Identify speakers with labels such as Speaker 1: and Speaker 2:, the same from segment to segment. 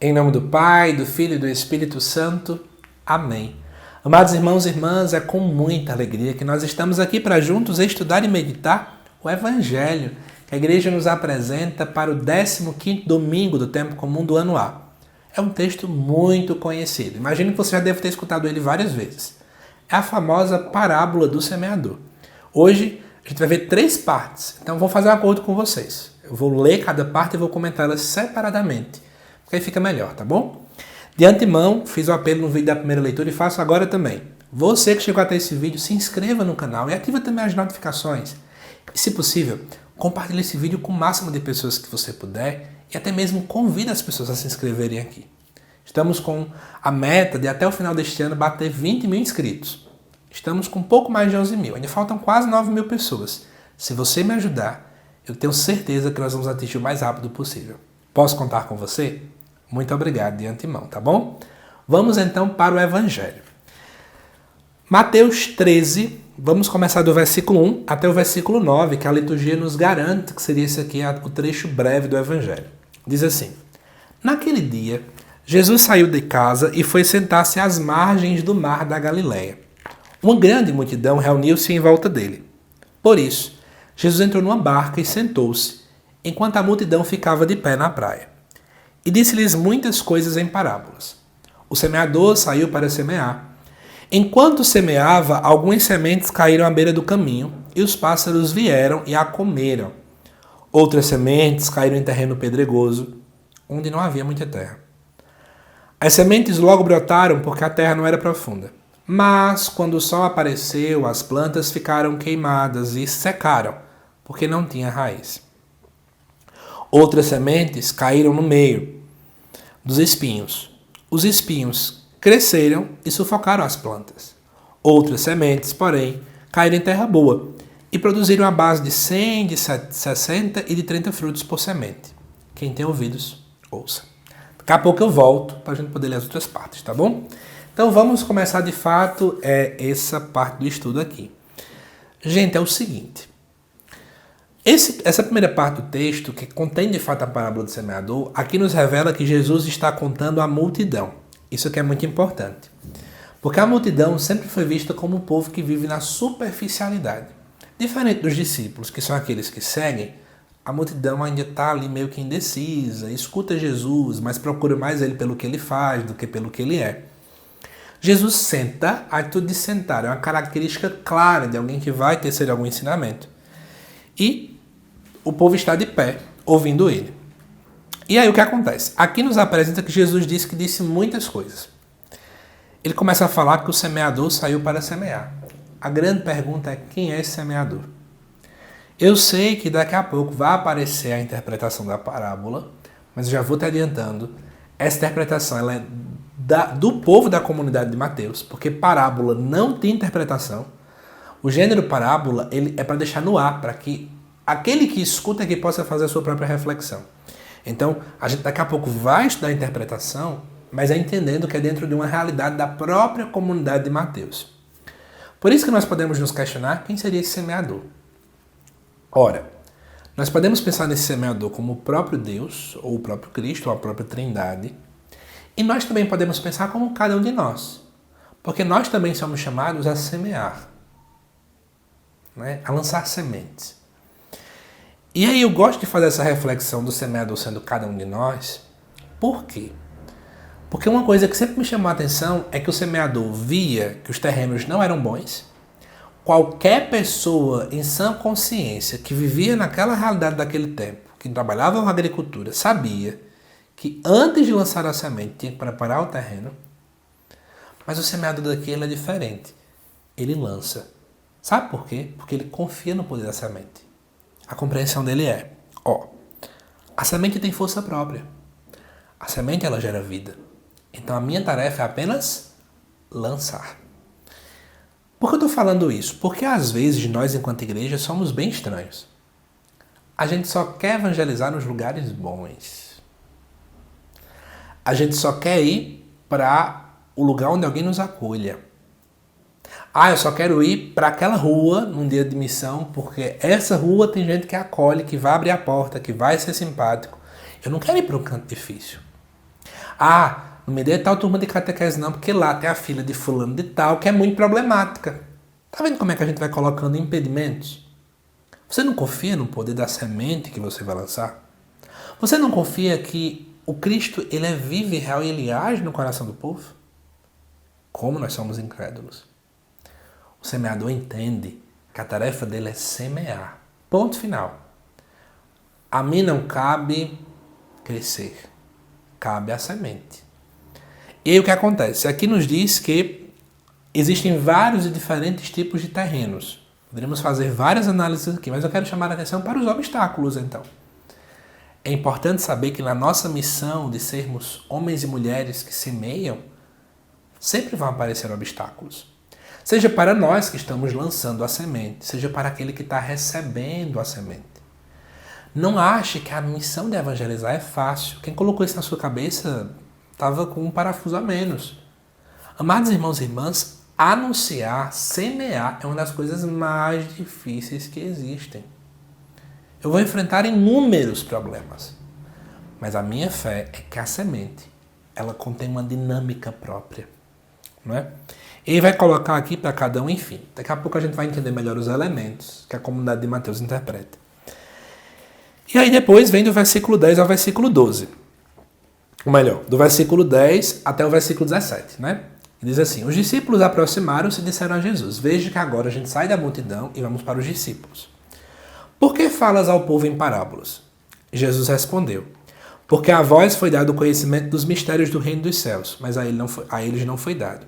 Speaker 1: Em nome do Pai, do Filho e do Espírito Santo. Amém. Amados irmãos e irmãs, é com muita alegria que nós estamos aqui para juntos estudar e meditar o Evangelho que a Igreja nos apresenta para o 15º domingo do tempo comum do ano A. É um texto muito conhecido. Imagino que você já deve ter escutado ele várias vezes. É a famosa parábola do semeador. Hoje a gente vai ver 3 partes, então vou fazer um acordo com vocês. Eu vou ler cada parte e vou comentá-las separadamente, porque aí fica melhor, tá bom? De antemão, fiz o apelo no vídeo da primeira leitura e faço agora também. Você que chegou até esse vídeo, se inscreva no canal e ativa também as notificações. E, se possível, compartilhe esse vídeo com o máximo de pessoas que você puder e até mesmo convide as pessoas a se inscreverem aqui. Estamos com a meta de até o final deste ano bater 20 mil inscritos. Estamos com um pouco mais de 11 mil, ainda faltam quase 9 mil pessoas. Se você me ajudar, eu tenho certeza que nós vamos atingir o mais rápido possível. Posso contar com você? Muito obrigado de antemão, tá bom? Vamos então para o Evangelho. Mateus 13, vamos começar do versículo 1 até o versículo 9, que a liturgia nos garante que seria esse aqui o trecho breve do Evangelho. Diz assim: Naquele dia, Jesus saiu de casa e foi sentar-se às margens do mar da Galileia. Uma grande multidão reuniu-se em volta dele. Por isso, Jesus entrou numa barca e sentou-se, enquanto a multidão ficava de pé na praia. E disse-lhes muitas coisas em parábolas. O semeador saiu para semear. Enquanto semeava, algumas sementes caíram à beira do caminho, e os pássaros vieram e a comeram. Outras sementes caíram em terreno pedregoso, onde não havia muita terra. As sementes logo brotaram porque a terra não era profunda. Mas, quando o sol apareceu, as plantas ficaram queimadas e secaram, porque não tinha raiz. Outras sementes caíram no meio dos espinhos. Os espinhos cresceram e sufocaram as plantas. Outras sementes, porém, caíram em terra boa e produziram a base de 100, de 60 e de 30 frutos por semente. Quem tem ouvidos, ouça. Daqui a pouco eu volto para a gente poder ler as outras partes, tá bom? Então vamos começar de fato essa parte do estudo aqui. Gente, é o seguinte. Essa primeira parte do texto, que contém de fato a parábola do semeador, aqui nos revela que Jesus está contando a multidão. Isso aqui é muito importante. Porque a multidão sempre foi vista como um povo que vive na superficialidade. Diferente dos discípulos, que são aqueles que seguem, a multidão ainda está ali meio que indecisa, escuta Jesus, mas procura mais ele pelo que ele faz do que pelo que ele é. Jesus senta, a atitude de sentar é uma característica clara de alguém que vai tecer algum ensinamento. E o povo está de pé, ouvindo ele. E aí o que acontece? Aqui nos apresenta que Jesus disse muitas coisas. Ele começa a falar que o semeador saiu para semear. A grande pergunta é: quem é esse semeador? Eu sei que daqui a pouco vai aparecer a interpretação da parábola, mas eu já vou te adiantando. Essa interpretação ela é do povo da comunidade de Mateus, porque parábola não tem interpretação. O gênero parábola ele é para deixar no ar, para que aquele que escuta aqui possa fazer a sua própria reflexão. Então, a gente daqui a pouco vai estudar a interpretação, mas é entendendo que é dentro de uma realidade da própria comunidade de Mateus. Por isso que nós podemos nos questionar quem seria esse semeador. Ora, nós podemos pensar nesse semeador como o próprio Deus, ou o próprio Cristo, ou a própria Trindade, e nós também podemos pensar como cada um de nós, porque nós também somos chamados a semear, né? A lançar sementes. E aí eu gosto de fazer essa reflexão do semeador sendo cada um de nós. Por quê? Porque uma coisa que sempre me chamou a atenção é que o semeador via que os terrenos não eram bons. Qualquer pessoa em sã consciência que vivia naquela realidade daquele tempo, que trabalhava com agricultura, sabia que antes de lançar a semente tinha que preparar o terreno. Mas o semeador daqui ele é diferente. Ele lança. Sabe por quê? Porque ele confia no poder da semente. A compreensão dele é: a semente tem força própria. A semente ela gera vida. Então a minha tarefa é apenas lançar. Por que eu estou falando isso? Porque às vezes nós, enquanto igreja, somos bem estranhos. A gente só quer evangelizar nos lugares bons. A gente só quer ir para o lugar onde alguém nos acolha. Eu só quero ir para aquela rua num dia de missão, porque essa rua tem gente que acolhe, que vai abrir a porta, que vai ser simpático. Eu não quero ir para um canto difícil. Não me dê tal turma de catequese não, porque lá tem a filha de fulano de tal, que é muito problemática. Tá vendo como é que a gente vai colocando impedimentos? Você não confia no poder da semente que você vai lançar? Você não confia que o Cristo, ele é vivo e real e ele age no coração do povo? Como nós somos incrédulos. O semeador entende que a tarefa dele é semear. Ponto final. A mim não cabe crescer. Cabe a semente. E aí o que acontece? Aqui nos diz que existem vários e diferentes tipos de terrenos. Poderíamos fazer várias análises aqui, mas eu quero chamar a atenção para os obstáculos, então. É importante saber que na nossa missão de sermos homens e mulheres que semeiam, sempre vão aparecer obstáculos. Seja para nós que estamos lançando a semente, seja para aquele que está recebendo a semente. Não ache que a missão de evangelizar é fácil. Quem colocou isso na sua cabeça estava com um parafuso a menos. Amados irmãos e irmãs, anunciar, semear é uma das coisas mais difíceis que existem. Eu vou enfrentar inúmeros problemas, mas a minha fé é que a semente, ela contém uma dinâmica própria, não é? Ele vai colocar aqui para cada um, enfim. Daqui a pouco a gente vai entender melhor os elementos que a comunidade de Mateus interpreta. E aí depois vem do versículo 10 ao versículo 12. Ou melhor, do versículo 10 até o versículo 17, né? Diz assim: os discípulos aproximaram-se e disseram a Jesus: veja que agora a gente sai da multidão e vamos para os discípulos. Por que falas ao povo em parábolas? Jesus respondeu: porque a vós foi dado o conhecimento dos mistérios do reino dos céus, mas a eles não foi dado.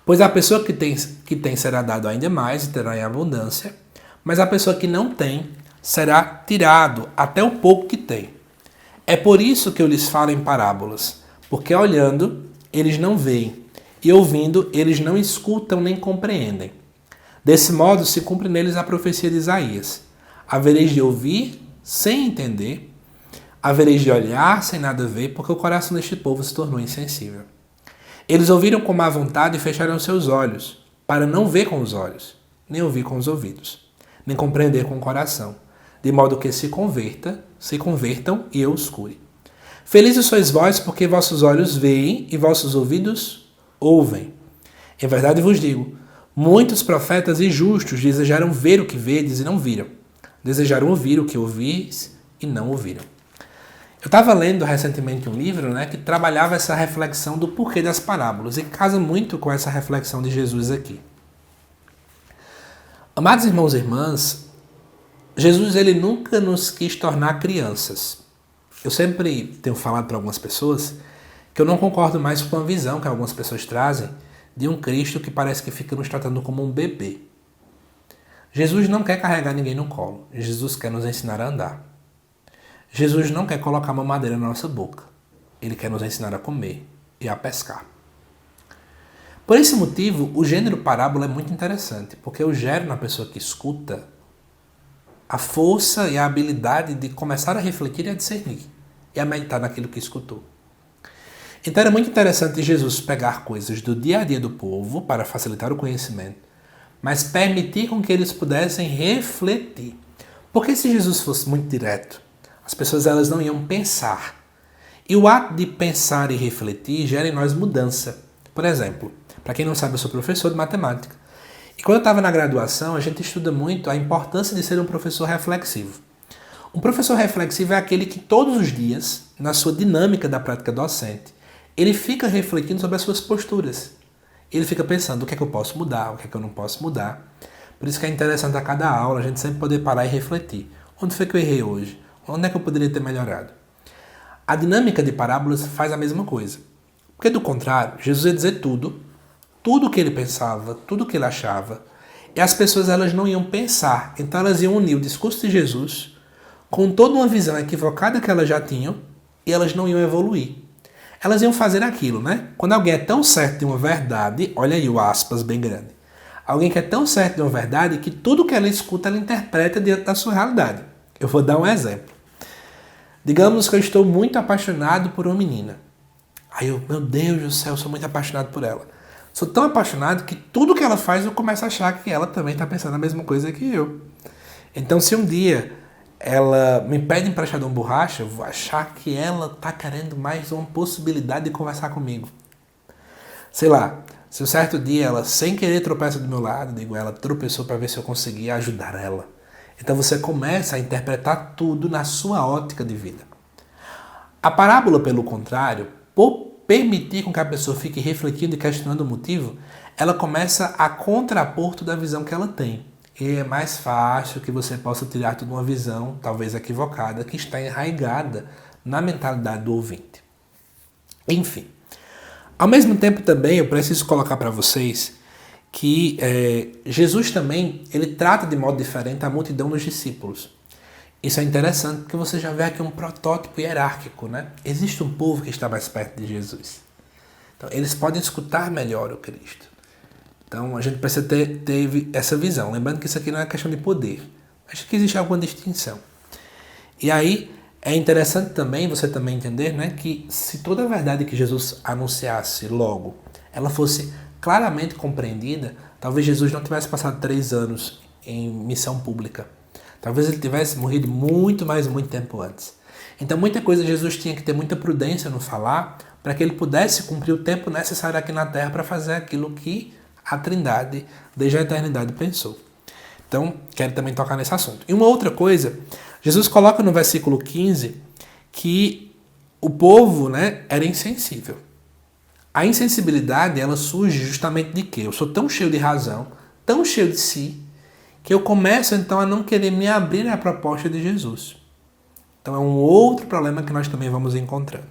Speaker 1: Pois a pessoa que tem será dado ainda mais e terá em abundância, mas a pessoa que não tem será tirado até o pouco que tem. É por isso que eu lhes falo em parábolas, porque olhando eles não veem, e ouvindo eles não escutam nem compreendem. Desse modo se cumpre neles a profecia de Isaías: havereis de ouvir sem entender, havereis de olhar sem nada ver, porque o coração deste povo se tornou insensível. Eles ouviram com má vontade e fecharam seus olhos, para não ver com os olhos, nem ouvir com os ouvidos, nem compreender com o coração, de modo que se convertam e eu os cure. Felizes sois vós, porque vossos olhos veem e vossos ouvidos ouvem. Em verdade vos digo, muitos profetas e justos desejaram ver o que vedes e não viram. Desejaram ouvir o que ouvis e não ouviram. Eu estava lendo recentemente um livro, que trabalhava essa reflexão do porquê das parábolas e casa muito com essa reflexão de Jesus aqui. Amados irmãos e irmãs, Jesus ele nunca nos quis tornar crianças. Eu sempre tenho falado para algumas pessoas que eu não concordo mais com a visão que algumas pessoas trazem de um Cristo que parece que fica nos tratando como um bebê. Jesus não quer carregar ninguém no colo. Jesus quer nos ensinar a andar. Jesus não quer colocar uma madeira na nossa boca. Ele quer nos ensinar a comer e a pescar. Por esse motivo, o gênero parábola é muito interessante, porque eu gero na pessoa que escuta a força e a habilidade de começar a refletir e a discernir, e a meditar naquilo que escutou. Então era muito interessante Jesus pegar coisas do dia a dia do povo para facilitar o conhecimento, mas permitir com que eles pudessem refletir. Porque se Jesus fosse muito direto, as pessoas elas não iam pensar. E o ato de pensar e refletir gera em nós mudança. Por exemplo, para quem não sabe, eu sou professor de matemática. E quando eu estava na graduação, a gente estuda muito a importância de ser um professor reflexivo. Um professor reflexivo é aquele que todos os dias, na sua dinâmica da prática docente, ele fica refletindo sobre as suas posturas. Ele fica pensando o que é que eu posso mudar, o que é que eu não posso mudar. Por isso que é interessante a cada aula a gente sempre poder parar e refletir. Onde foi que eu errei hoje? Onde é que eu poderia ter melhorado? A dinâmica de parábolas faz a mesma coisa. Porque do contrário, Jesus ia dizer tudo o que ele pensava, tudo o que ele achava, e as pessoas elas não iam pensar. Então elas iam unir o discurso de Jesus com toda uma visão equivocada que elas já tinham e elas não iam evoluir. Elas iam fazer aquilo, Quando alguém é tão certo de uma verdade, olha aí o aspas bem grande. Alguém que é tão certo de uma verdade que tudo que ela escuta, ela interpreta diante da sua realidade. Eu vou dar um exemplo. Digamos que eu estou muito apaixonado por uma menina. Aí eu, meu Deus do céu, eu sou muito apaixonado por ela. Sou tão apaixonado que tudo que ela faz eu começo a achar que ela também está pensando a mesma coisa que eu. Então se um dia ela me pede emprestado uma borracha, eu vou achar que ela tá querendo mais uma possibilidade de conversar comigo. Sei lá, se um certo dia ela sem querer tropeça do meu lado, digo, ela tropeçou para ver se eu conseguia ajudar ela. Então você começa a interpretar tudo na sua ótica de vida. A parábola, pelo contrário, por permitir com que a pessoa fique refletindo e questionando o motivo, ela começa a contrapor toda a visão que ela tem. E é mais fácil que você possa tirar toda uma visão, talvez equivocada, que está enraizada na mentalidade do ouvinte. Enfim, ao mesmo tempo também eu preciso colocar para vocês que Jesus também ele trata de modo diferente a multidão dos discípulos. Isso é interessante porque você já vê aqui um protótipo hierárquico, né? Existe um povo que está mais perto de Jesus. Então, eles podem escutar melhor o Cristo. Então, a gente precisa ter essa visão. Lembrando que isso aqui não é questão de poder. Acho que existe alguma distinção. E aí, é interessante também você também entender, né, que se toda a verdade que Jesus anunciasse logo, ela fosse claramente compreendida, talvez Jesus não tivesse passado 3 anos em missão pública. Talvez ele tivesse morrido muito tempo antes. Então, muita coisa Jesus tinha que ter muita prudência no falar para que ele pudesse cumprir o tempo necessário aqui na Terra para fazer aquilo que a Trindade, desde a eternidade, pensou. Então, quero também tocar nesse assunto. E uma outra coisa, Jesus coloca no versículo 15 que o povo, né, era insensível. A insensibilidade, ela surge justamente de quê? Eu sou tão cheio de razão, tão cheio de si, que eu começo então a não querer me abrir à proposta de Jesus. Então é um outro problema que nós também vamos encontrando.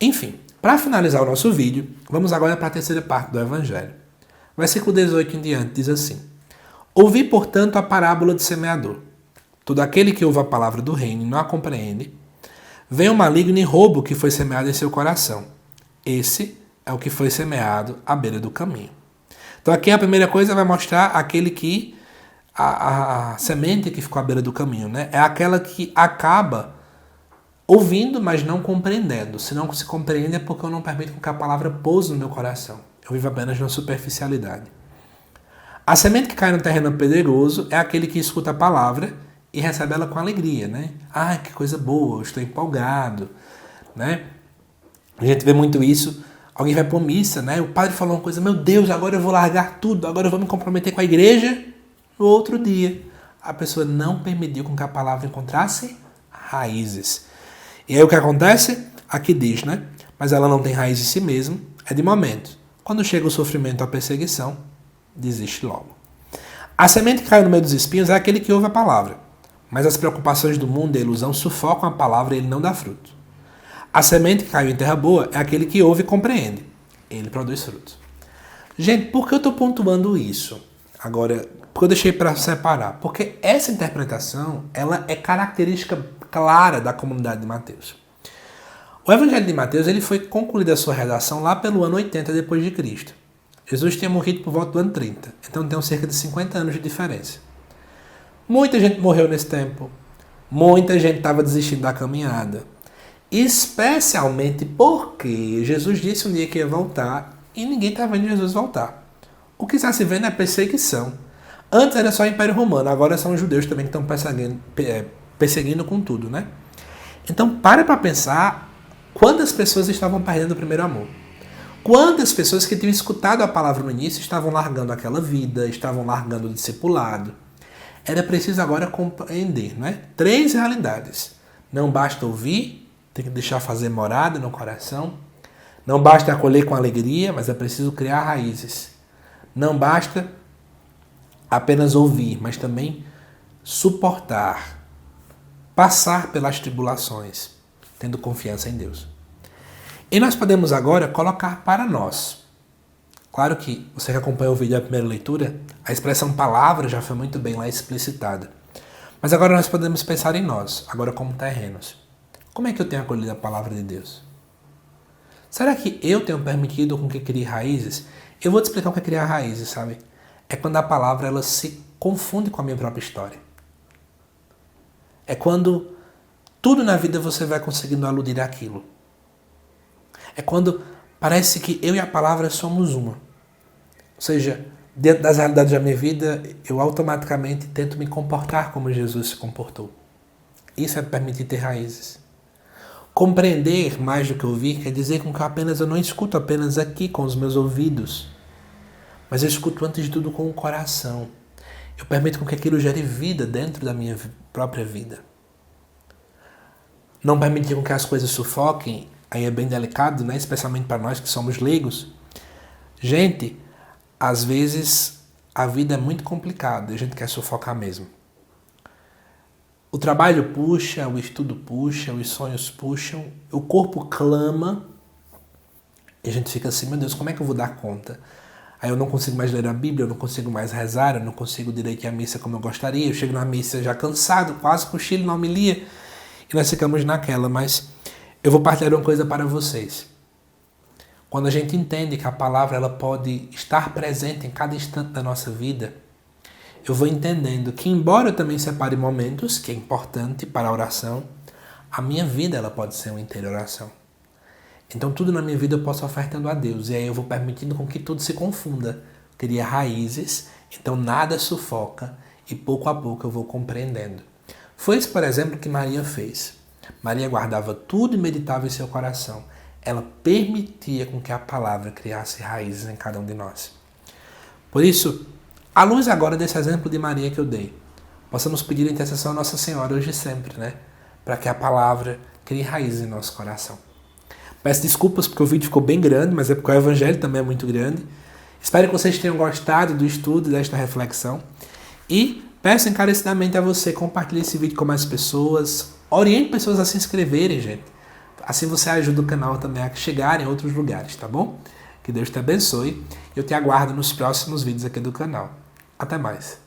Speaker 1: Enfim, para finalizar o nosso vídeo, vamos agora para a terceira parte do Evangelho. Versículo 18 em diante diz assim: Ouvi, portanto, a parábola do semeador. Todo aquele que ouve a palavra do reino e não a compreende, vem o maligno e rouba o que foi semeado em seu coração. Esse é o que foi semeado à beira do caminho. Então aqui a primeira coisa vai mostrar aquele que a semente que ficou à beira do caminho, né? É aquela que acaba ouvindo, mas não compreendendo. Se não se compreende é porque eu não permito que a palavra pouse no meu coração. Eu vivo apenas na superficialidade. A semente que cai no terreno pedregoso é aquele que escuta a palavra e recebe ela com alegria, né? Ah, que coisa boa, eu estou empolgado, né? A gente vê muito isso. Alguém vai para uma missa, né? O padre falou uma coisa, meu Deus, agora eu vou largar tudo, agora eu vou me comprometer com a igreja. No outro dia, a pessoa não permitiu com que a palavra encontrasse raízes. E aí o que acontece? Aqui diz, né? Mas ela não tem raiz em si mesma, é de momento. Quando chega o sofrimento ou a perseguição, desiste logo. A semente que caiu no meio dos espinhos é aquele que ouve a palavra, mas as preocupações do mundo e a ilusão sufocam a palavra e ele não dá fruto. A semente que caiu em terra boa é aquele que ouve e compreende. Ele produz fruto. Gente, por que eu estou pontuando isso? Agora, porque eu deixei para separar. Porque essa interpretação ela é característica clara da comunidade de Mateus. O Evangelho de Mateus ele foi concluída a sua redação lá pelo ano 80 depois de Cristo. Jesus tinha morrido por volta do ano 30. Então tem cerca de 50 anos de diferença. Muita gente morreu nesse tempo. Muita gente estava desistindo da caminhada. Especialmente porque Jesus disse um dia que ia voltar e ninguém está vendo Jesus voltar. O que está se vendo é perseguição. Antes era só o Império Romano, agora são os judeus também que estão perseguindo com tudo, né? Então para pensar quantas pessoas estavam perdendo o primeiro amor. Quantas pessoas que tinham escutado a palavra no início estavam largando aquela vida, estavam largando o discipulado. Era preciso agora compreender, né? 3 realidades. Não basta ouvir, tem que deixar fazer morada no coração. Não basta acolher com alegria, mas é preciso criar raízes. Não basta apenas ouvir, mas também suportar, passar pelas tribulações, tendo confiança em Deus. E nós podemos agora colocar para nós. Claro que você que acompanha o vídeo da primeira leitura, a expressão palavra já foi muito bem lá explicitada. Mas agora nós podemos pensar em nós, agora como terrenos. Como é que eu tenho acolhido a palavra de Deus? Será que eu tenho permitido com que crie raízes? Eu vou te explicar o que é criar raízes, sabe? É quando a palavra ela se confunde com a minha própria história. É quando tudo na vida você vai conseguindo aludir àquilo. É quando parece que eu e a palavra somos uma. Ou seja, dentro das realidades da minha vida, eu automaticamente tento me comportar como Jesus se comportou. Isso é permitir ter raízes. Compreender mais do que ouvir quer dizer com que eu não escuto apenas aqui com os meus ouvidos, mas eu escuto antes de tudo com o coração. Eu permito com que aquilo gere vida dentro da minha própria vida. Não permitir com que as coisas sufoquem, aí é bem delicado, né? Especialmente para nós que somos leigos. Gente, às vezes a vida é muito complicada e a gente quer sufocar mesmo. O trabalho puxa, o estudo puxa, os sonhos puxam, o corpo clama e a gente fica assim, meu Deus, como é que eu vou dar conta? Aí eu não consigo mais ler a Bíblia, eu não consigo mais rezar, eu não consigo direito a missa como eu gostaria, eu chego na missa já cansado, quase cochilo na homilia, e nós ficamos naquela, mas eu vou partilhar uma coisa para vocês. Quando a gente entende que a palavra ela pode estar presente em cada instante da nossa vida, eu vou entendendo que, embora eu também separe momentos, que é importante para a oração, a minha vida ela pode ser uma inteira oração. Então tudo na minha vida eu posso ofertando a Deus, e aí eu vou permitindo com que tudo se confunda, cria raízes, então nada sufoca, e pouco a pouco eu vou compreendendo. Foi isso, por exemplo, que Maria fez. Maria guardava tudo e meditava em seu coração. Ela permitia com que a palavra criasse raízes em cada um de nós. Por isso, à luz agora desse exemplo de Maria que eu dei, possamos pedir a intercessão a Nossa Senhora hoje e sempre, né? Para que a palavra crie raízes em nosso coração. Peço desculpas porque o vídeo ficou bem grande, mas é porque o Evangelho também é muito grande. Espero que vocês tenham gostado do estudo e desta reflexão. E peço encarecidamente a você compartilhar esse vídeo com mais pessoas. Oriente pessoas a se inscreverem, gente. Assim você ajuda o canal também a chegar em outros lugares, tá bom? Que Deus te abençoe. Eu te aguardo nos próximos vídeos aqui do canal. Até mais.